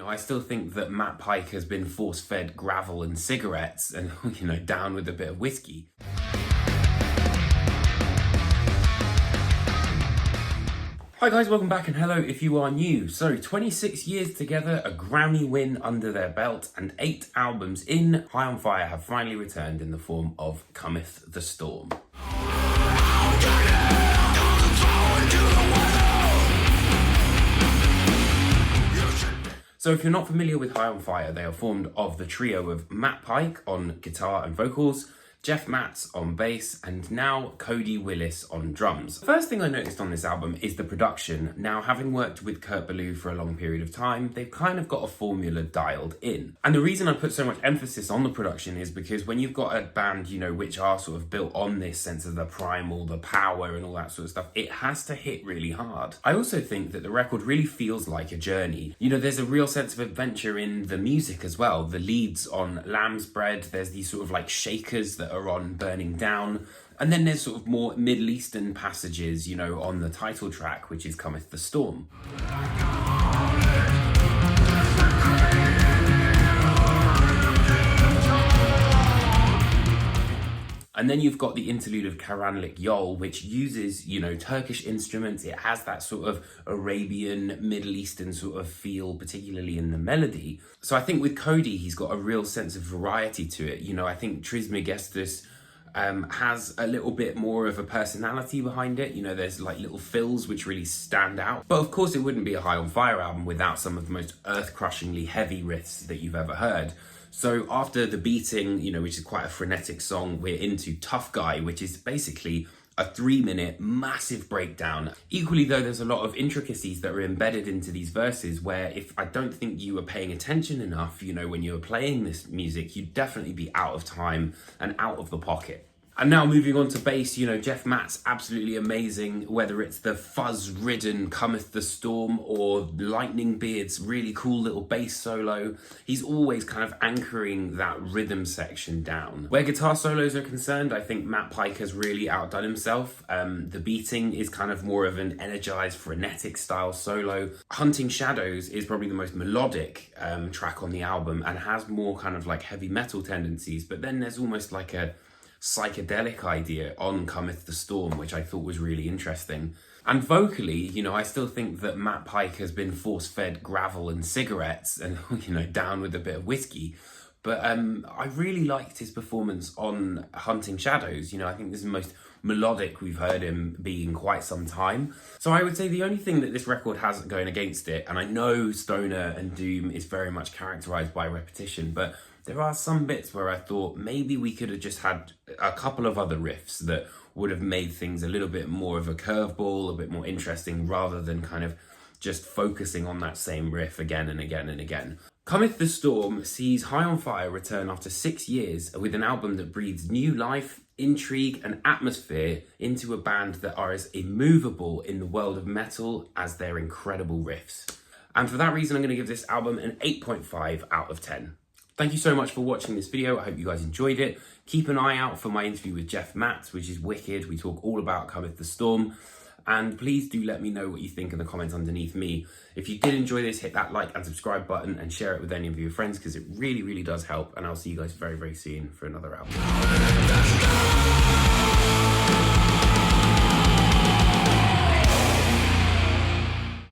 I still think that Matt Pike has been force-fed gravel and cigarettes and, down with a bit of whiskey. Hi guys, welcome back, and hello if you are new. So 26 years together, a Grammy win under their belt, and 8 albums in, High on Fire have finally returned in the form of Cometh the Storm. So if you're not familiar with High on Fire, they are formed of the trio of Matt Pike on guitar and vocals, Jeff Matz on bass, and now Cody Willis on drums. The first thing I noticed on this album is the production. Now, having worked with Kurt Ballou for a long period of time, they've kind of got a formula dialed in. And the reason I put so much emphasis on the production is because when you've got a band, which are sort of built on this sense of the primal, the power and all that sort of stuff, it has to hit really hard. I also think that the record really feels like a journey. There's a real sense of adventure in the music as well. The leads on Lamb's Bread, there's these sort of like shakers that are on Burning Down, and then there's sort of more Middle Eastern passages, on the title track, which is Cometh the Storm. And then you've got the interlude of Karanlik Yol, which uses, Turkish instruments. It has that sort of Arabian, Middle Eastern sort of feel, particularly in the melody. So I think with Cody, he's got a real sense of variety to it. I think Trismegistus has a little bit more of a personality behind it. There's like little fills which really stand out. But of course, it wouldn't be a High on Fire album without some of the most earth-crushingly heavy riffs that you've ever heard. So after The Beating, which is quite a frenetic song, we're into Tough Guy, which is basically a 3-minute massive breakdown. Equally though, there's a lot of intricacies that are embedded into these verses where if I don't think you were paying attention enough, when you were playing this music, you'd definitely be out of time and out of the pocket. And now moving on to bass, Jeff Matz, absolutely amazing, whether it's the fuzz-ridden Cometh the Storm or Lightning Beard's really cool little bass solo. He's always kind of anchoring that rhythm section down. Where guitar solos are concerned, I think Matt Pike has really outdone himself. The Beating is kind of more of an energized, frenetic style solo. Hunting Shadows is probably the most melodic track on the album and has more kind of like heavy metal tendencies, but then there's almost like a psychedelic idea on Cometh the Storm, which I thought was really interesting. And vocally, I still think that Matt Pike has been force-fed gravel and cigarettes and, down with a bit of whiskey. But I really liked his performance on Hunting Shadows. I think this is the most melodic we've heard him be in quite some time. So I would say the only thing that this record has going against it, and I know stoner and doom is very much characterized by repetition, but there are some bits where I thought maybe we could have just had a couple of other riffs that would have made things a little bit more of a curveball, a bit more interesting, rather than kind of just focusing on that same riff again and again and again. Cometh the Storm sees High on Fire return after 6 years with an album that breathes new life, intrigue and atmosphere into a band that are as immovable in the world of metal as their incredible riffs. And for that reason, I'm going to give this album an 8.5 out of 10. Thank you so much for watching this video. I hope you guys enjoyed it. Keep an eye out for my interview with Jeff Matz, which is wicked. We talk all about Cometh the Storm. And please do let me know what you think in the comments underneath me. If you did enjoy this, hit that like and subscribe button and share it with any of your friends because it really, really does help. And I'll see you guys very, very soon for another album.